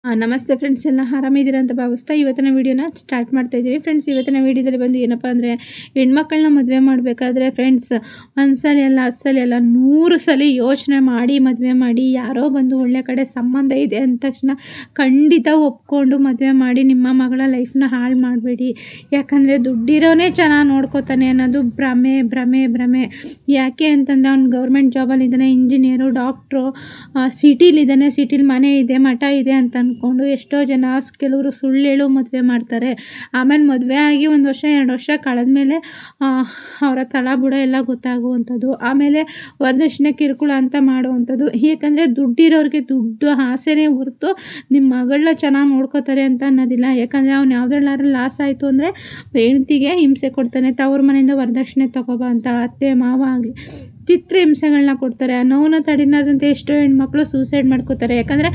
ನಮಸ್ತೆ ಫ್ರೆಂಡ್ಸ್, ಎಲ್ಲ ಆರಾಮಿದ್ದೀರಾ ಅಂತ ಭಾವಿಸ್ತಾ ಇವತ್ತಿನ ವೀಡಿಯೋನ ಸ್ಟಾರ್ಟ್ ಮಾಡ್ತಾ ಇದ್ದೀವಿ. ಫ್ರೆಂಡ್ಸ್, ಇವತ್ತಿನ ವೀಡಿಯೋದಲ್ಲಿ ಬಂದು ಏನಪ್ಪ ಅಂದರೆ, ಹೆಣ್ಮಕ್ಳನ್ನ ಮದುವೆ ಮಾಡಬೇಕಾದ್ರೆ ಫ್ರೆಂಡ್ಸ್ ಒಂದ್ಸಲ ಅಲ್ಲ 10 ಸಲ ಅಲ್ಲ 100 ಸಲ ಯೋಚನೆ ಮಾಡಿ ಮದುವೆ ಮಾಡಿ. ಯಾರೋ ಬಂದು ಒಳ್ಳೆ ಕಡೆ ಸಂಬಂಧ ಇದೆ ಅಂದ ತಕ್ಷಣ ಖಂಡಿತ ಒಪ್ಕೊಂಡು ಮದುವೆ ಮಾಡಿ ನಿಮ್ಮ ಮಗಳ ಲೈಫ್ನ ಹಾಳು ಮಾಡಬೇಡಿ. ಯಾಕಂದರೆ ದುಡ್ಡಿರೋನೇ ಚೆನ್ನಾಗಿ ನೋಡ್ಕೋತಾನೆ ಅನ್ನೋದು ಭ್ರಮೆ ಭ್ರಮೆ ಭ್ರಮೆ. ಯಾಕೆ ಅಂತಂದರೆ ಅವ್ನು ಗೌರ್ಮೆಂಟ್ ಜಾಬಲ್ಲಿದ್ದಾನೆ, ಇಂಜಿನಿಯರು, ಡಾಕ್ಟ್ರು, ಸಿಟಿಲಿದ್ದಾನೆ, ಸಿಟಿಲಿ ಮನೆ ಇದೆ, ಮಠ ಇದೆ ಅಂತ ಅಂದ್ಕೊಂಡು ಎಷ್ಟೋ ಜನ ಕೆಲವರು ಸುಳ್ಳು ಹೇಳು ಮದುವೆ ಮಾಡ್ತಾರೆ. ಆಮೇಲೆ ಮದುವೆ ಆಗಿ 1 ವರ್ಷ 2 ವರ್ಷ ಕಳೆದ್ಮೇಲೆ ಅವರ ತಳಬುಡ ಎಲ್ಲ ಗೊತ್ತಾಗುವಂಥದ್ದು. ಆಮೇಲೆ ವರದಕ್ಷಿಣೆ ಕಿರುಕುಳ ಅಂತ ಮಾಡುವಂಥದ್ದು. ಏಕೆಂದರೆ ದುಡ್ಡಿರೋರಿಗೆ ದುಡ್ಡು ಆಸೆನೇ ಹೊರತು ನಿಮ್ಮ ಮಗಳನ್ನ ಚೆನ್ನಾಗಿ ನೋಡ್ಕೋತಾರೆ ಅಂತ ಅನ್ನೋದಿಲ್ಲ. ಯಾಕಂದರೆ ಅವ್ನು ಯಾವುದ್ರಲ್ಲಾದ್ರೂ ಲಾಸ್ ಆಯಿತು ಅಂದರೆ ಹೆಂಡ್ತಿಗೆ ಹಿಂಸೆ ಕೊಡ್ತಾನೆ. ತವ್ರ ಮನೆಯಿಂದ ವರದಕ್ಷಿಣೆ ತಗೋಬಾ ಅಂತ ಅತ್ತೆ ಮಾವ ಆಗಲಿ ಚಿತ್ರ ಹಿಂಸೆಗಳನ್ನ ಕೊಡ್ತಾರೆ. ಆ ನೋವನ್ನ ತಡಿಲಾರ್ದಂತೆ ಎಷ್ಟೋ ಹೆಣ್ಮಕ್ಳು ಸೂಸೈಡ್ ಮಾಡ್ಕೋತಾರೆ. ಯಾಕಂದರೆ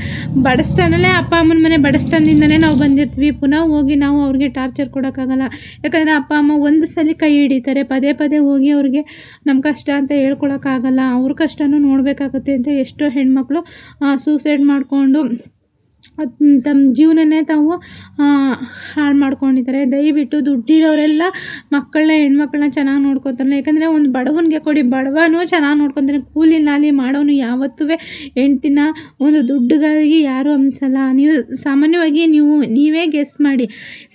ಬಡಸ್ತಾನಲ್ಲೇ ಅಪ್ಪ ಅಮ್ಮನ ಮನೆ ಬಡಸ್ತಾನದಿಂದಲೇ ನಾವು ಬಂದಿರ್ತೀವಿ. ಪುನಃ ಹೋಗಿ ನಾವು ಅವ್ರಿಗೆ ಟಾರ್ಚರ್ ಕೊಡೋಕ್ಕಾಗಲ್ಲ. ಯಾಕಂದರೆ ಅಪ್ಪ ಅಮ್ಮ ಒಂದು ಸಲ ಕೈ ಹಿಡಿತಾರೆ, ಪದೇ ಪದೇ ಹೋಗಿ ಅವ್ರಿಗೆ ನಮ್ಮ ಕಷ್ಟ ಅಂತ ಹೇಳ್ಕೊಳಕ್ಕಾಗಲ್ಲ. ಅವ್ರ ಕಷ್ಟನೂ ನೋಡಬೇಕಾಗುತ್ತೆ ಅಂತ ಎಷ್ಟೋ ಹೆಣ್ಮಕ್ಳು ಸೂಸೈಡ್ ಮಾಡಿಕೊಂಡು ತಮ್ಮ ಜೀವನನೇ ತಾವು ಹಾಳು ಮಾಡ್ಕೊಂಡಿದ್ದಾರೆ. ದಯವಿಟ್ಟು ದುಡ್ಡಿರೋರೆಲ್ಲ ಹೆಣ್ಮಕ್ಳನ್ನ ಚೆನ್ನಾಗಿ ನೋಡ್ಕೊತಾರೆ. ಯಾಕಂದರೆ ಒಂದು ಬಡವನಿಗೆ ಕೊಡಿ, ಬಡವನು ಚೆನ್ನಾಗಿ ನೋಡ್ಕೊತಾನೆ. ಕೂಲಿ ನಾಲಿ ಮಾಡೋನು ಯಾವತ್ತೂ ಹೆಂಡ್ತಿನ ಒಂದು ದುಡ್ಡುಗಾಗಿ ಯಾರೂ ಹಂಸಲ್ಲ. ನೀವು ಸಾಮಾನ್ಯವಾಗಿ ನೀವೇ ಗೆಸ್ ಮಾಡಿ,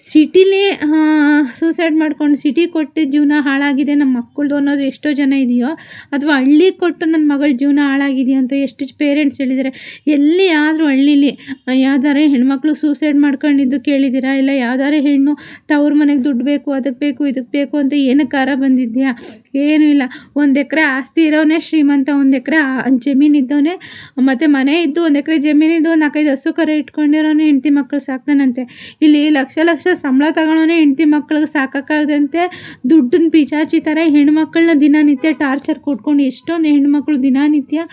ಸಿಟಿಲಿ ಸೂಸೈಡ್ ಮಾಡ್ಕೊಂಡು ಸಿಟಿ ಕೊಟ್ಟು ಜೀವನ ಹಾಳಾಗಿದೆ ನಮ್ಮ ಮಕ್ಕಳದು ಅನ್ನೋದು ಎಷ್ಟೋ ಜನ ಇದೆಯೋ, ಅಥವಾ ಹಳ್ಳಿ ಕೊಟ್ಟು ನನ್ನ ಮಗಳ ಜೀವನ ಹಾಳಾಗಿದೆಯೋ ಅಂತ ಎಷ್ಟು ಪೇರೆಂಟ್ಸ್ ಹೇಳಿದ್ದಾರೆ. ಎಲ್ಲಿ ಆದರೂ ಹಳ್ಳೀಲಿ ಯಾವ್ದಾರೆ ಹೆಣ್ಮಕ್ಳು ಸೂಸೈಡ್ ಮಾಡ್ಕೊಂಡಿದ್ದು ಕೇಳಿದ್ದೀರಾ? ಇಲ್ಲ ಯಾವ್ದಾರೆ ಹೆಣ್ಣು ತವ್ರ ಮನೆಗೆ ದುಡ್ಡು ಬೇಕು, ಅದಕ್ಕೆ ಬೇಕು, ಇದಕ್ಕೆ ಬೇಕು ಅಂತ ಏನಕ್ಕಾರ ಬಂದಿದ್ಯಾ? ಏನೂ ಇಲ್ಲ. 1 ಎಕರೆ ಆಸ್ತಿ ಇರೋನೇ ಶ್ರೀಮಂತ. 1 ಎಕರೆ ಜಮೀನು ಇದ್ದವನೇ, ಮತ್ತು ಮನೆ ಇದ್ದು 1 ಎಕರೆ ಜಮೀನಿದ್ದು 4-5 ಹಸು ಕರೆ ಇಟ್ಕೊಂಡಿರೋನೇ ಹೆಂಡ್ತಿ ಮಕ್ಕಳು ಸಾಕ್ತಾನಂತೆ. ಇಲ್ಲಿ ಲಕ್ಷ ಲಕ್ಷ ಸಂಬಳ ತಗೊಳ್ಳೋನೇ ಹೆಂಡ್ತಿ ಮಕ್ಕಳಿಗೆ ಸಾಕಾಗದಂತೆ ದುಡ್ಡನ್ನ ಪಿಚಾಚಿ ಥರ ಹೆಣ್ಮಕ್ಳನ್ನ ದಿನನಿತ್ಯ ಟಾರ್ಚರ್ ಕೊಟ್ಕೊಂಡು ಎಷ್ಟೊಂದು ಹೆಣ್ಮಕ್ಳು ದಿನನಿತ್ಯ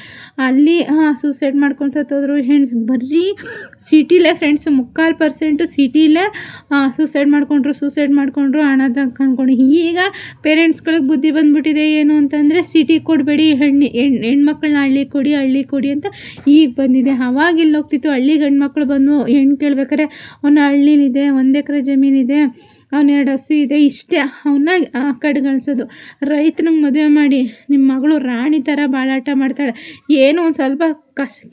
ಅಲ್ಲಿ ಸೂಸೈಡ್ ಮಾಡ್ಕೊಂಡು ಸತ್ತೋದ್ರು. ಬರೀ ಸಿಟಿಲೇ ಫ್ರೆಂಡ್ಸ್ 3/4% ಸಿಟಿಲೇ ಸೂಸೈಡ್ ಮಾಡಿಕೊಂಡ್ರು ಹಣದ ಅಂದ್ಕೊಂಡು. ಈಗ ಪೇರೆಂಟ್ಸ್ಗಳಿಗೆ ಬುದ್ಧಿ ಬಂದುಬಿಟ್ಟಿದೆ. ಏನು ಅಂತಂದರೆ ಸಿಟಿ ಕೊಡಬೇಡಿ, ಹೆಣ್ಮಕ್ಳನ್ನ ಹಳ್ಳಿ ಕೊಡಿ ಅಂತ ಈಗ ಬಂದಿದೆ. ಅವಾಗಿಲ್ಲಿ ಹೋಗ್ತಿತ್ತು. ಹಳ್ಳಿಗೆ ಹೆಣ್ಮಕ್ಳು ಬಂದು ಹೆಣ್ಣು ಕೇಳ್ಬೇಕಾರೆ ಅವನ ಹಳ್ಳಿಲಿದೆ, 1 ಎಕರೆ ಜಮೀನಿದೆ, ಅವ್ನು 2 ಹಸು ಇದೆ, ಇಷ್ಟೇ ಅವನ್ನ ಕಡೆಗಣಿಸೋದು. ರೈತನಿಗೆ ಮದುವೆ ಮಾಡಿ ನಿಮ್ಮ ಮಗಳು ರಾಣಿ ಥರ ಬಾಳಾಟ ಮಾಡ್ತಾಳೆ. ಏನೋ ಒಂದು ಸ್ವಲ್ಪ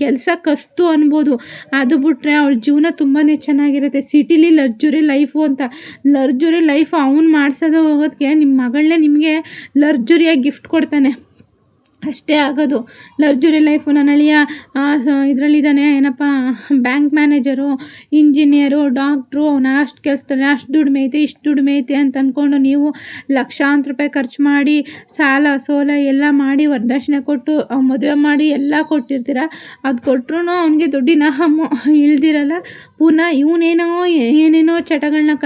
ಕೆಲಸ ಕಸ್ತು ಅನ್ಬೋದು, ಅದು ಬಿಟ್ರೆ ಅವಳ ಜೀವನ ತುಂಬಾ ಚೆನ್ನಾಗಿರುತ್ತೆ. ಸಿಟಿಲಿ ಲಕ್ಸುರಿ ಲೈಫು ಅಂತ ಲಕ್ಸುರಿ ಲೈಫ್ ಅವ್ನು ಮಾಡಿಸೋದು ಹೋಗೋದಕ್ಕೆ ನಿಮ್ಮ ಮಗಳನ್ನೇ ನಿಮಗೆ ಲಕ್ಸುರಿಯಾಗಿ ಗಿಫ್ಟ್ ಕೊಡ್ತಾನೆ. ಅಷ್ಟೇ ಆಗೋದು ಲಕ್ಸುರಿ ಲೈಫು. ನನ್ನ ಅಳಿಯ ಇದರಲ್ಲಿದ್ದಾನೆ, ಏನಪ್ಪ ಬ್ಯಾಂಕ್ ಮ್ಯಾನೇಜರು, ಇಂಜಿನಿಯರು, ಡಾಕ್ಟ್ರು, ಅವನು ಅಷ್ಟು ಕೆಲಸದಲ್ಲಿ ಅಷ್ಟು ದುಡಿಮೆ ಐತೆ, ಇಷ್ಟು ದುಡಿಮೆ ಐತೆ ಅಂತ ಅಂದ್ಕೊಂಡು ನೀವು ಲಕ್ಷಾಂತರ ರೂಪಾಯಿ ಖರ್ಚು ಮಾಡಿ ಸಾಲ ಸೋಲ ಎಲ್ಲ ಮಾಡಿ ವರದಕ್ಷಿಣೆ ಕೊಟ್ಟು ಮದುವೆ ಮಾಡಿ ಎಲ್ಲ ಕೊಟ್ಟಿರ್ತೀರ. ಅದು ಕೊಟ್ಟರು ಅವನಿಗೆ ದುಡ್ಡಿನ ಹಮ್ಮು ಇಳ್ದಿರಲ್ಲ. ಪುನಃ ಇವನೇನೋ ಏನೇನೋ ಚಟಗಳನ್ನ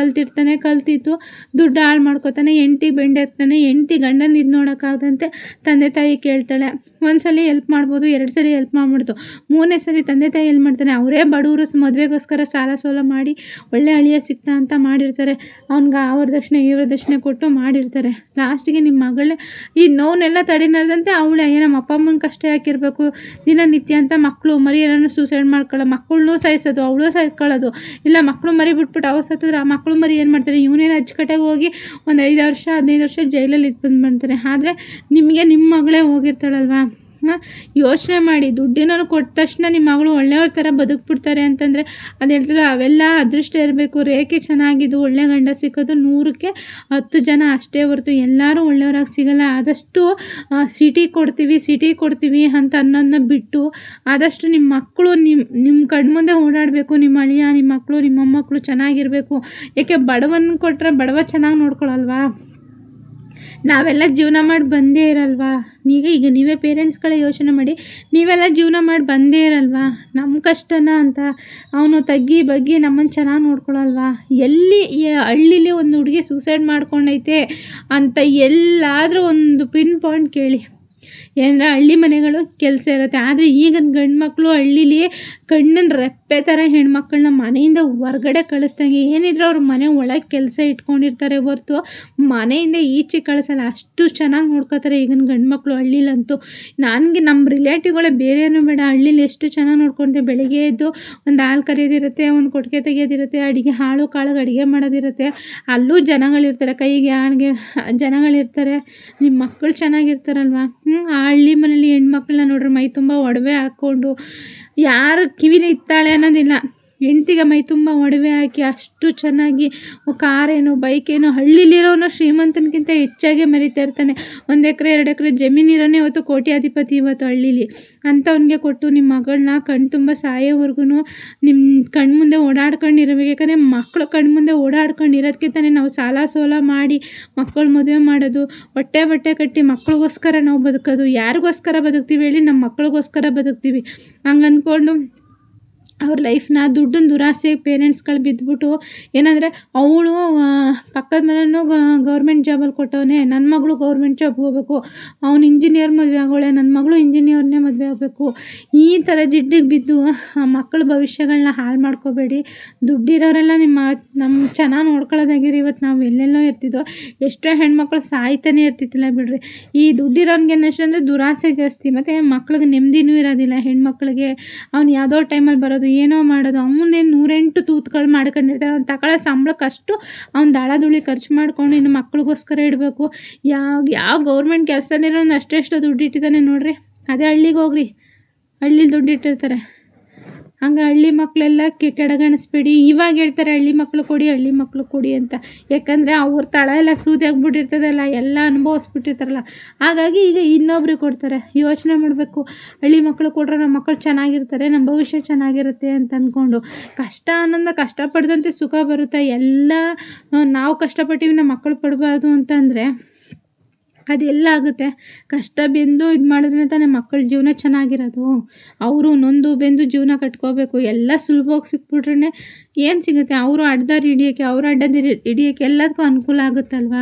ಕಲ್ತಿತ್ತು ದುಡ್ಡು ಹಾಳು ಮಾಡ್ಕೋತಾನೆ. ಹೆಂಡ್ತಿಗೆ ಬೆಂಡೆತ್ತಾನೆ. ಹೆಂಡ್ತಿ ಗಂಡನ ಇದು ನೋಡೋಕ್ಕಾಗದಂತೆ ತಂದೆ ತಾಯಿ ಕೇಳ್ತಾಳೆ. 1 ಸಲ ಹೆಲ್ಪ್ ಮಾಡ್ಬೋದು, 2 ಸಲ ಹೆಲ್ಪ್ ಮಾಡ್ಬಿಡ್ತು, 3ನೇ ಸಲ ತಂದೆ ತಾಯಿ ಹೆಲ್ಪ್ ಮಾಡ್ತಾನೆ. ಅವರೇ ಬಡವರು ಮದುವೆಗೋಸ್ಕರ ಸಾಲ ಸೋಲ ಮಾಡಿ ಒಳ್ಳೆ ಅಳಿಯ ಸಿಗ್ತಾ ಅಂತ ಮಾಡಿರ್ತಾರೆ. ಅವ್ನಿಗೆ ಆ ವರದಕ್ಷಿಣೆ ಈ ವರದಕ್ಷಿಣೆ ಕೊಟ್ಟು ಮಾಡಿರ್ತಾರೆ. ಲಾಸ್ಟಿಗೆ ನಿಮ್ಮ ಮಗಳೇ ಈ ನೋವನ್ನೆಲ್ಲ ತಡಿನಾರ್ದಂತೆ ಅವಳೇ ನಮ್ಮ ಅಪ್ಪ ಅಮ್ಮನ ಕಷ್ಟ ಯಾಕಿರಬೇಕು ದಿನನಿತ್ಯ ಅಂತ ಮಕ್ಕಳು ಮರಿ ಏನೋ ಸೂಸೈಡ್ ಮಾಡ್ಕೊಳ್ಳೋ, ಮಕ್ಕಳನ್ನೂ ಸಾಯಿಸೋದು, ಅವಳು ಸಾಯ್ಕೊಳ್ಳೋದು. ಇಲ್ಲ ಮಕ್ಕಳು ಮರಿ ಬಿಟ್ಬಿಟ್ಟು ಅವ್ರು ಸತ್ತಿದ್ರೆ ಆ ಮಕ್ಕಳು ಮರಿ ಏನು ಮಾಡ್ತಾರೆ? ಇವನೇನು ಅಚ್ಚುಕಟ್ಟಾಗಿ ಹೋಗಿ ಒಂದು 5 ವರ್ಷ 15 ವರ್ಷ ಜೈಲಲ್ಲಿ ಬಂದ್ಬಿಡ್ತಾರೆ. ಆದರೆ ನಿಮಗೆ ನಿಮ್ಮ ಮಗಳೇ ಹೋಗಿರ್ತಾಳಲ್ವ, ಯೋಚನೆ ಮಾಡಿ. ದುಡ್ಡೇನಾದ್ರು ಕೊಟ್ಟ ತಕ್ಷಣ ನಿಮ್ಮ ಮಗಳು ಒಳ್ಳೆಯವ್ರ ಥರ ಬದುಕ್ಬಿಡ್ತಾರೆ ಅಂತಂದರೆ ಅದು ಹೇಳ್ತಾರೆ. ಅವೆಲ್ಲ ಅದೃಷ್ಟ ಇರಬೇಕು. ರೇಖೆ ಚೆನ್ನಾಗಿದ್ದು ಒಳ್ಳೆ ಗಂಡ ಸಿಕ್ಕೋದು 100ಕ್ಕೆ 10 ಜನ ಅಷ್ಟೇ ಹೊರತು ಎಲ್ಲರೂ ಒಳ್ಳೆಯವ್ರಾಗಿ ಸಿಗಲ್ಲ. ಆದಷ್ಟು ಸಿಟಿ ಕೊಡ್ತೀವಿ ಅಂತ ಅನ್ನೋದನ್ನ ಬಿಟ್ಟು ಆದಷ್ಟು ನಿಮ್ಮ ಮಕ್ಕಳು ನಿಮ್ಮ ಕಣ್ಮುಂದೆ ಓಡಾಡಬೇಕು. ನಿಮ್ಮ ಅಳಿಯ, ನಿಮ್ಮ ಮಕ್ಕಳು, ನಿಮ್ಮ ಮೊಮ್ಮಕ್ಕಳು ಚೆನ್ನಾಗಿರಬೇಕು. ಏಕೆ ಬಡವನ್ನ ಕೊಟ್ಟರೆ ಬಡವ ಚೆನ್ನಾಗಿ ನೋಡ್ಕೊಳಲ್ವಾ? ನಾವೆಲ್ಲ ಜೀವನ ಮಾಡಿ ಬಂದೇ ಇರಲ್ವಾ? ಈಗ ನೀವೇ ಪೇರೆಂಟ್ಸ್ಗಳೇ ಯೋಚನೆ ಮಾಡಿ, ನೀವೆಲ್ಲ ಜೀವನ ಮಾಡಿ ಬಂದೇ ಇರಲ್ವಾ? ನಮ್ಮ ಕಷ್ಟನ ಅಂತ ಅವನು ತಗ್ಗಿ ಬಗ್ಗಿ ನಮ್ಮನ್ನು ಚೆನ್ನಾಗಿ ನೋಡ್ಕೊಳಲ್ವಾ? ಹಳ್ಳೀಲಿ ಒಂದು ಹುಡುಗಿ ಸೂಸೈಡ್ ಮಾಡ್ಕೊಂಡೈತೆ ಅಂತ ಎಲ್ಲಾದರೂ ಒಂದು ಪಿನ್ ಪಾಯಿಂಟ್ ಕೇಳಿ. ಏನಂದರೆ ಹಳ್ಳಿ ಮನೆಗಳು ಕೆಲಸ ಇರುತ್ತೆ. ಆದರೆ ಈಗಿನ ಗಂಡು ಮಕ್ಕಳು ಹಳ್ಳೀಲಿ ಕಣ್ಣಿನ ರೆಪ್ಪೆ ಥರ ಹೆಣ್ಮಕ್ಳನ್ನ ಮನೆಯಿಂದ ಹೊರ್ಗಡೆ ಕಳಿಸ್ದಂಗೆ, ಏನಿದ್ರು ಅವ್ರ ಮನೆ ಒಳಗೆ ಕೆಲಸ ಇಟ್ಕೊಂಡಿರ್ತಾರೆ ಹೊರ್ತು ಮನೆಯಿಂದ ಈಚೆ ಕಳಿಸಲ್ಲ. ಅಷ್ಟು ಚೆನ್ನಾಗಿ ನೋಡ್ಕೋತಾರೆ ಈಗಿನ ಗಂಡು ಮಕ್ಕಳು ಹಳ್ಳೀಲಂತೂ. ನನಗೆ ನಮ್ಮ ರಿಲೇಟಿವ್ಗಳೇ ಬೇರೇನೂ ಬೇಡ, ಹಳ್ಳೀಲಿ ಎಷ್ಟು ಚೆನ್ನಾಗಿ ನೋಡ್ಕೊಂತೀವಿ. ಬೆಳಿಗ್ಗೆ ಎದ್ದು ಒಂದು ಹಾಲು ಕರಿಯೋದಿರುತ್ತೆ, ಒಂದು ಕೊಟ್ಟಿಗೆ ತೆಗಿಯೋದಿರುತ್ತೆ, ಅಡುಗೆ ಹಾಳು ಕಾಳಿಗೆ ಅಡುಗೆ ಮಾಡೋದಿರುತ್ತೆ. ಅಲ್ಲೂ ಜನಗಳಿರ್ತಾರೆ, ಕೈಗೆ ಆಣಿಗೆ ಜನಗಳಿರ್ತಾರೆ. ನಿಮ್ಮ ಮಕ್ಕಳು ಚೆನ್ನಾಗಿರ್ತಾರಲ್ವ. ಆ ಹಳ್ಳಿ ಮನೇಲಿ ಹೆಣ್ಮಕ್ಳನ್ನ ನೋಡ್ರಿ, ಮೈ ತುಂಬ ಒಡವೆ ಹಾಕ್ಕೊಂಡು, ಯಾರು ಕಿವಿಲಿ ಇತ್ತಾಳೆ ಅನ್ನೋದಿಲ್ಲ, ಹೆಂಡ್ತಿಗೆ ಮೈ ತುಂಬ ಒಡವೆ ಹಾಕಿ ಅಷ್ಟು ಚೆನ್ನಾಗಿ ಕಾರೇನು ಬೈಕೇನು, ಹಳ್ಳಿಲಿರೋನು ಶ್ರೀಮಂತನಿಗಿಂತ ಹೆಚ್ಚಾಗಿ ಮೆರಿತಾ ಇರ್ತಾನೆ. 1 ಎಕರೆ 2 ಎಕರೆ ಜಮೀನಿರೋನೇ ಇವತ್ತು ಕೋಟ್ಯಾಧಿಪತಿ ಇವತ್ತು ಹಳ್ಳೀಲಿ. ಅಂಥವ್ನಿಗೆ ಕೊಟ್ಟು ನಿಮ್ಮ ಮಗಳನ್ನ ಕಣ್ಣು ತುಂಬ ಸಾಯೋವರೆಗೂ ನಿಮ್ಮ ಕಣ್ಣು ಮುಂದೆ ಓಡಾಡ್ಕೊಂಡಿರಬೇಕು. ಯಾಕಂದರೆ ಮಕ್ಕಳು ಕಣ್ಣು ಮುಂದೆ ಓಡಾಡ್ಕೊಂಡಿರೋದಕ್ಕೆ ತಾನೇ ನಾವು ಸಾಲ ಸೋಲ ಮಾಡಿ ಮಕ್ಕಳು ಮದುವೆ ಮಾಡೋದು, ಹೊಟ್ಟೆ ಬಟ್ಟೆ ಕಟ್ಟಿ ಮಕ್ಕಳಿಗೋಸ್ಕರ ನಾವು ಬದುಕೋದು. ಯಾರಿಗೋಸ್ಕರ ಬದುಕ್ತೀವಿ ಹೇಳಿ? ನಮ್ಮ ಮಕ್ಕಳಿಗೋಸ್ಕರ ಬದುಕ್ತೀವಿ. ಹಂಗೆ ಅಂದ್ಕೊಂಡು ಅವ್ರ ಲೈಫ್ನ ದುಡ್ಡಿನ ದುರಾಸೆಗೆ ಪೇರೆಂಟ್ಸ್ಗಳು ಬಿದ್ದುಬಿಟ್ಟು, ಏನಂದರೆ ಅವಳು ಪಕ್ಕದ ಮನೆಯೂ ಗೌರ್ಮೆಂಟ್ ಜಾಬಲ್ಲಿ ಕೊಟ್ಟವನೇ, ನನ್ನ ಮಗಳು ಗೌರ್ಮೆಂಟ್ ಜಾಬ್ಗೆ ಹೋಗ್ಬೇಕು, ಅವ್ನು ಇಂಜಿನಿಯರ್ ಮದುವೆ ಆಗೋಳೆ, ನನ್ನ ಮಗಳು ಇಂಜಿನಿಯರ್ನೇ ಮದುವೆ ಆಗಬೇಕು. ಈ ಥರ ಜಿಡ್ಡಿಗೆ ಬಿದ್ದು ಮಕ್ಕಳ ಭವಿಷ್ಯಗಳನ್ನ ಹಾಳು ಮಾಡ್ಕೋಬೇಡಿ. ದುಡ್ಡಿರೋರೆಲ್ಲ ನಮ್ಮ ಚೆನ್ನಾಗಿ ನೋಡ್ಕೊಳ್ಳೋದಾಗಿರಿ. ಇವತ್ತು ನಾವು ಎಲ್ಲೆಲ್ಲೋ ಇರ್ತಿದ್ದೋ, ಎಷ್ಟೋ ಹೆಣ್ಮಕ್ಳು ಸಾಯ್ತಾನೆ ಇರ್ತಿತ್ತಿಲ್ಲ ಬಿಡ್ರಿ. ಈ ದುಡ್ಡಿರೋನ್ಗೆ ಏನಷ್ಟು ಅಂದರೆ ದುರಾಸೆ ಜಾಸ್ತಿ, ಮತ್ತು ಮಕ್ಳಿಗೆ ನೆಮ್ಮದಿನೂ ಇರೋದಿಲ್ಲ. ಹೆಣ್ಮಕ್ಳಿಗೆ ಅವ್ನು ಯಾವುದೋ ಟೈಮಲ್ಲಿ ಬರೋದು, ಏನೋ ಮಾಡೋದು, ಅವನೇನು 108 ತೂತುಗಳು ಮಾಡ್ಕೊಂಡಿರ್ತಾರೆ. ಅವ್ನು ತಗೊಳ್ಳೋ ಸಂಬಳಕ್ಕಷ್ಟು ಅವ್ನು ದಾಳದುಳಿ ಖರ್ಚು ಮಾಡ್ಕೊಂಡು ಇನ್ನು ಮಕ್ಳಿಗೋಸ್ಕರ ಇಡಬೇಕು. ಯಾವ ಗೌರ್ಮೆಂಟ್ ಕೆಲಸದಲ್ಲಿರೋನು ಅಷ್ಟೆಷ್ಟು ದುಡ್ಡು ಇಟ್ಟಿದ್ದಾನೆ ನೋಡ್ರಿ. ಅದೇ ಹಳ್ಳಿಗೆ ಹೋಗ್ರಿ, ಹಳ್ಳಿಲಿ ದುಡ್ಡು ಇಟ್ಟಿರ್ತಾರೆ. ಹಂಗೆ ಹಳ್ಳಿ ಮಕ್ಕಳೆಲ್ಲ ಕೆಡಗಣಿಸ್ಬೇಡಿ. ಇವಾಗ ಹೇಳ್ತಾರೆ ಹಳ್ಳಿ ಮಕ್ಕಳು ಕೊಡಿ ಅಂತ. ಯಾಕಂದರೆ ಅವ್ರ ತಳ ಎಲ್ಲ ಸೂದಿ ಆಗಿಬಿಟ್ಟಿರ್ತದಲ್ಲ, ಎಲ್ಲ ಅನುಭವಿಸ್ಬಿಟ್ಟಿರ್ತಾರಲ್ಲ, ಹಾಗಾಗಿ ಈಗ ಇನ್ನೊಬ್ರಿಗೆ ಕೊಡ್ತಾರೆ. ಯೋಚನೆ ಮಾಡಬೇಕು, ಹಳ್ಳಿ ಮಕ್ಕಳು ಕೊಟ್ಟರೆ ನಮ್ಮ ಮಕ್ಕಳು ಚೆನ್ನಾಗಿರ್ತಾರೆ, ನಮ್ಮ ಭವಿಷ್ಯ ಚೆನ್ನಾಗಿರುತ್ತೆ ಅಂತ ಅಂದ್ಕೊಂಡು. ಕಷ್ಟ ಅನ್ನೋದನ್ನ ಕಷ್ಟಪಡ್ದಂತೆ ಸುಖ ಬರುತ್ತೆ. ಎಲ್ಲ ನಾವು ಕಷ್ಟಪಟ್ಟಿವಿ, ನಮ್ಮ ಮಕ್ಕಳು ಪಡಬಾರ್ದು ಅಂತಂದರೆ ಅದೆಲ್ಲ ಆಗುತ್ತೆ. ಕಷ್ಟ ಬೆಂದು ಇದು ಮಾಡಿದ್ರೆ ತಾನೇ ಮಕ್ಕಳ ಜೀವನ ಚೆನ್ನಾಗಿರೋದು. ಅವರು ನೊಂದು ಬೆಂದು ಜೀವನ ಕಟ್ಕೋಬೇಕು. ಎಲ್ಲ ಸುಲಭವಾಗಿ ಸಿಕ್ಬಿಟ್ರೆ ಏನು ಸಿಗುತ್ತೆ? ಅವರು ಅಡ್ಡದಾರಿ ಹಿಡಿಯೋಕ್ಕೆ ಎಲ್ಲದಕ್ಕೂ ಅನುಕೂಲ ಆಗುತ್ತಲ್ವ.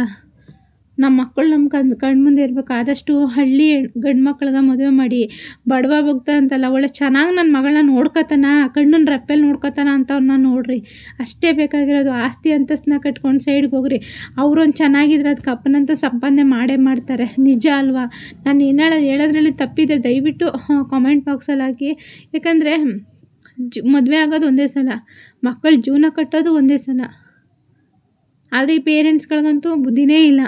ನಮ್ಮ ಮಕ್ಕಳು ನಮ್ಮ ಕಣ್ಮುಂದೆ ಇರಬೇಕು. ಆದಷ್ಟು ಹಳ್ಳಿ ಗಂಡು ಮಕ್ಳಿಗೆ ಮದುವೆ ಮಾಡಿ, ಬಡವ ಭಕ್ತ ಅಂತಲ್ಲ, ಒಳ್ಳೆ ಚೆನ್ನಾಗಿ ನನ್ನ ಮಗಳನ್ನ ನೋಡ್ಕೊತಾನ, ಕಣ್ಣಿನ ರೆಪ್ಪೆಲ್ಲಿ ನೋಡ್ಕೊತಾನ ಅಂಥವ್ರನ್ನ ನೋಡಿರಿ. ಅಷ್ಟೇ ಬೇಕಾಗಿರೋದು. ಆಸ್ತಿ ಅಂತಸ್ತನ್ನ ಕಟ್ಕೊಂಡು ಸೈಡ್ಗೆ ಹೋಗ್ರಿ. ಅವರೊಂದು ಚೆನ್ನಾಗಿದ್ರೆ ಅದಕ್ಕೆ ಅಪ್ಪನಂತ ಸಂಪಾದನೆ ಮಾಡೇ ಮಾಡ್ತಾರೆ. ನಿಜ ಅಲ್ವಾ? ನಾನು ಏನು ಹೇಳೋದ್ರಲ್ಲಿ ತಪ್ಪಿದೆ ದಯವಿಟ್ಟು ಕಾಮೆಂಟ್ ಬಾಕ್ಸಲ್ಲಿ ಹಾಕಿ. ಯಾಕಂದರೆ ಮದುವೆ ಆಗೋದು ಒಂದೇ ಸಲ, ಮಕ್ಕಳ ಜೀವನ ಕಟ್ಟೋದು ಒಂದೇ ಸಲ. ಆದರೆ ಈ ಪೇರೆಂಟ್ಸ್ಗಳಿಗಂತೂ ಬುದ್ಧಿನೇ ಇಲ್ಲ.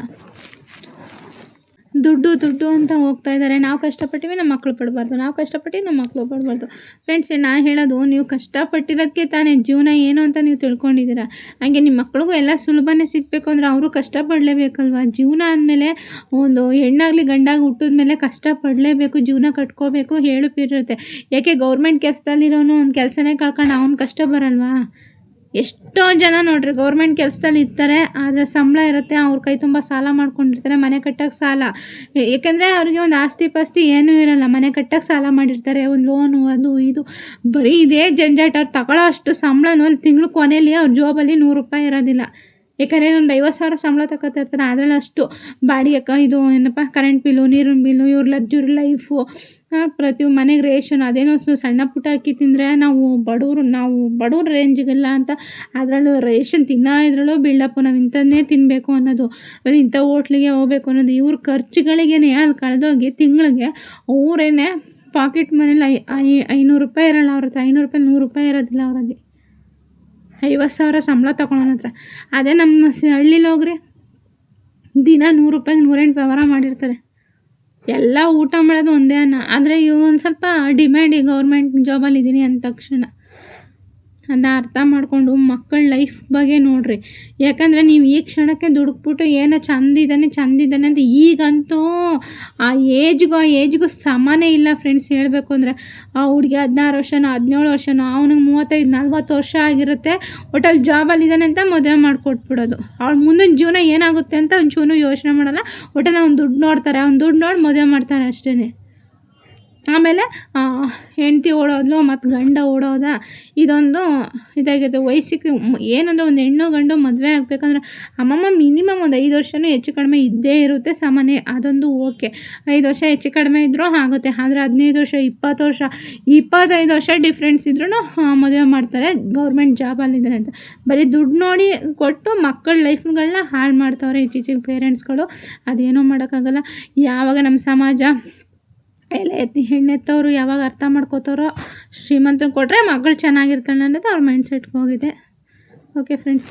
ದುಡ್ಡು ಅಂತ ಹೋಗ್ತಾ ಇದ್ದಾರೆ. ನಾವು ಕಷ್ಟಪಟ್ಟಿವಿ, ನಮ್ಮ ಮಕ್ಕಳು ಪಡಬಾರ್ದು, ನಾವು ಕಷ್ಟಪಟ್ಟು ನಮ್ಮ ಮಕ್ಕಳು ಪಡಬಾರ್ದು. ಫ್ರೆಂಡ್ಸ್, ನಾನು ಹೇಳೋದು, ನೀವು ಕಷ್ಟಪಟ್ಟಿರೋದಕ್ಕೆ ತಾನೇ ಜೀವನ ಏನು ಅಂತ ನೀವು ತಿಳ್ಕೊಂಡಿದ್ದೀರಾ. ಹಾಗೆ ನಿಮ್ಮ ಮಕ್ಳಿಗೂ ಎಲ್ಲ ಸುಲಭನೇ ಸಿಗಬೇಕು ಅಂದರೆ ಅವರು ಕಷ್ಟಪಡಲೇಬೇಕಲ್ವ. ಜೀವನ ಅಂದಮೇಲೆ ಒಂದು ಹೆಣ್ಣಾಗಲಿ ಗಂಡಾಗಿ ಹುಟ್ಟಿದ ಮೇಲೆ ಕಷ್ಟಪಡಲೇಬೇಕು, ಜೀವನ ಕಟ್ಕೋಬೇಕು. ಹೇಳುತ್ತಿರುತ್ತೆ. ಯಾಕೆ ಗೌರ್ಮೆಂಟ್ ಕೆಲಸದಲ್ಲಿರೋನು ಒಂದು ಕೆಲಸನೇ ಕಳ್ಕೊಂಡು ಅವ್ನು ಕಷ್ಟ ಬರಲ್ವಾ? ಎಷ್ಟೋ ಜನ ನೋಡ್ರಿ ಗೌರ್ಮೆಂಟ್ ಕೆಲಸದಲ್ಲಿ ಇರ್ತಾರೆ, ಆದರೆ ಸಂಬಳ ಇರುತ್ತೆ, ಅವ್ರ ಕೈ ತುಂಬ ಸಾಲ ಮಾಡ್ಕೊಂಡಿರ್ತಾರೆ. ಮನೆ ಕಟ್ಟೋಕ್ಕೆ ಸಾಲ, ಏಕೆಂದರೆ ಅವ್ರಿಗೆ ಒಂದು ಆಸ್ತಿ ಪಾಸ್ತಿ ಏನೂ ಇರೋಲ್ಲ. ಮನೆ ಕಟ್ಟೋಕ್ಕೆ ಸಾಲ ಮಾಡಿರ್ತಾರೆ, ಒಂದು ಲೋನು ಅದು ಇದು, ಬರೀ ಇದೇ ಜಂಜಾಟ. ಅವ್ರು ತಗೊಳ್ಳೋ ಅಷ್ಟು ಸಂಬಳನೂ ಅಲ್ಲಿ ತಿಂಗಳು ಕೊನೆಯಲ್ಲಿ ಅವ್ರ ಜಾಬಲ್ಲಿ 100 ರೂಪಾಯಿ ಇರೋದಿಲ್ಲ. ಯಾಕಂದರೆ ಒಂದು 50,000 ಸಂಬಳ ತಗೋತಾ ಇರ್ತಾರೆ. ಅದರಲ್ಲಿ ಅಷ್ಟು ಬಾಡಿಗೆ ಇದು ಏನಪ್ಪ ಕರೆಂಟ್ ಬಿಲ್ಲು, ನೀರಿನ ಬಿಲ್ಲು, ಇವ್ರ ಲಗ್ಜುರಿ ಲೈಫು, ಪ್ರತಿ ಮನೆಗೆ ರೇಷನ್, ಅದೇನೋ ಸಣ್ಣ ಪುಟ್ಟ ಅಕ್ಕಿ ತಿಂದರೆ ನಾವು ಬಡವ್ರ ರೇಂಜಿಗೆಲ್ಲ ಅಂತ ಅದರಲ್ಲೂ ರೇಷನ್ ಇದರಲ್ಲೂ ಬಿಲ್ಡಪ್ಪು, ನಾವು ಇಂಥದ್ದೇ ತಿನ್ನಬೇಕು ಅನ್ನೋದು, ಇಂಥ ಹೋಟ್ಲಿಗೆ ಹೋಗ್ಬೇಕು ಅನ್ನೋದು. ಇವ್ರ ಖರ್ಚುಗಳಿಗೇನೆ ಅಲ್ಲಿ ಕಳೆದೋಗಿ ತಿಂಗಳಿಗೆ ಅವರೇನೆ ಪಾಕೆಟ್ ಮನೇಲಿ 500 ರೂಪಾಯಿ ಇರೋಲ್ಲ ಅವ್ರ ಹತ್ರ. 500 ರೂಪಾಯಿ 100 ರೂಪಾಯಿ ಇರೋದಿಲ್ಲ ಅವರಲ್ಲಿ. 50,000 ಸಂಬಳ ತಗೊಳ್ಳೋನ ಹತ್ರ. ಅದೇ ನಮ್ಮ ಹಳ್ಳೀಲಿ ಹೋಗ್ರಿ, ದಿನ 100 ರೂಪಾಯಿಗೆ 108 ವ್ಯವಹಾರ ಮಾಡಿರ್ತಾರೆ. ಎಲ್ಲ ಊಟ ಮಾಡೋದು ಒಂದೇ ಅನ್ನ. ಆದರೆ ಇವು ಒಂದು ಸ್ವಲ್ಪ ಡಿಮ್ಯಾಂಡ್, ಈ ಗೌರ್ಮೆಂಟ್ ಜಾಬಲ್ಲಿದ್ದೀನಿ ಅಂದ ತಕ್ಷಣ ಅದನ್ನ ಅರ್ಥ ಮಾಡಿಕೊಂಡು ಮಕ್ಕಳ ಲೈಫ್ ಬಗ್ಗೆ ನೋಡಿರಿ. ಯಾಕಂದರೆ ನೀವು ಈ ಕ್ಷಣಕ್ಕೆ ದುಡುಕ್ಬಿಟ್ಟು ಏನೋ ಚಂದಿದ್ದಾನೆ ಅಂತ ಈಗಂತೂ ಆ ಏಜ್ಗೂ ಸಮಾನೇ ಇಲ್ಲ ಫ್ರೆಂಡ್ಸ್. ಹೇಳಬೇಕು ಅಂದರೆ ಆ ಹುಡುಗಿ 16 ವರ್ಷನೋ 17 ವರ್ಷನೋ, ಅವನಿಗೆ 35-40 ವರ್ಷ ಆಗಿರುತ್ತೆ. ಒಟ್ಟಲ್ಲಿ ಜಾಬಲ್ಲಿದ್ದಾನೆ ಅಂತ ಮದುವೆ ಮಾಡಿಕೊಟ್ಬಿಡೋದು. ಅವ್ಳ ಮುಂದಿನ ಜೀವನ ಏನಾಗುತ್ತೆ ಅಂತ ಒಂಚೂರು ಯೋಚನೆ ಮಾಡಲ್ಲ. ಒಟ್ಟಲ್ಲಿ ಅವ್ನು ದುಡ್ಡು ನೋಡ್ತಾರೆ, ಅವ್ನು ದುಡ್ಡು ನೋಡಿ ಮದುವೆ ಮಾಡ್ತಾರೆ ಅಷ್ಟೇ. ಆಮೇಲೆ ಹೆಂಡತಿ ಓಡೋದ್ಲು ಮತ್ತು ಗಂಡ ಓಡೋದ, ಇದೊಂದು ಇದಾಗಿದೆ. ವಯಸ್ಸಿಗೆ ಏನಂದರೆ ಒಂದು ಹೆಣ್ಣು ಗಂಡು ಮದುವೆ ಆಗಬೇಕಂದ್ರೆ ಅಮ್ಮಮ್ಮ ಮಿನಿಮಮ್ ಒಂದು 5 ವರ್ಷವೂ ಹೆಚ್ಚು ಕಡಿಮೆ ಇದ್ದೇ ಇರುತ್ತೆ ಸಾಮಾನ್ಯ. ಅದೊಂದು ಓಕೆ, 5 ವರ್ಷ ಹೆಚ್ಚು ಕಡಿಮೆ ಇದ್ದರೂ ಆಗುತ್ತೆ. ಆದರೆ 15 ವರ್ಷ 20 ವರ್ಷ 25 ವರ್ಷ ಡಿಫ್ರೆನ್ಸ್ ಇದ್ರೂ ಮದುವೆ ಮಾಡ್ತಾರೆ ಗೌರ್ಮೆಂಟ್ ಜಾಬಲ್ಲಿದ್ದಾರೆ ಅಂತ. ಬರೀ ದುಡ್ಡು ನೋಡಿ ಕೊಟ್ಟು ಮಕ್ಕಳ ಲೈಫ್ಗಳನ್ನ ಹಾಳು ಮಾಡ್ತಾವ್ರೆ ಇತ್ತೀಚೆಗೆ ಪೇರೆಂಟ್ಸ್ಗಳು. ಅದೇನೂ ಮಾಡೋಕ್ಕಾಗಲ್ಲ. ಯಾವಾಗ ನಮ್ಮ ಸಮಾಜ ಹೆಣ್ಣೆತ್ತವರು ಯಾವಾಗ ಅರ್ಥ ಮಾಡ್ಕೋತಾರೋ, ಶ್ರೀಮಂತನ ಕೊಟ್ಟರೆ ಮಗಳು ಚೆನ್ನಾಗಿರ್ತಾಳೆ ಅನ್ನೋದು ಅವ್ರ ಮೈಂಡ್ ಸೆಟ್ಗೆ ಹೋಗಿದೆ. Okay friends.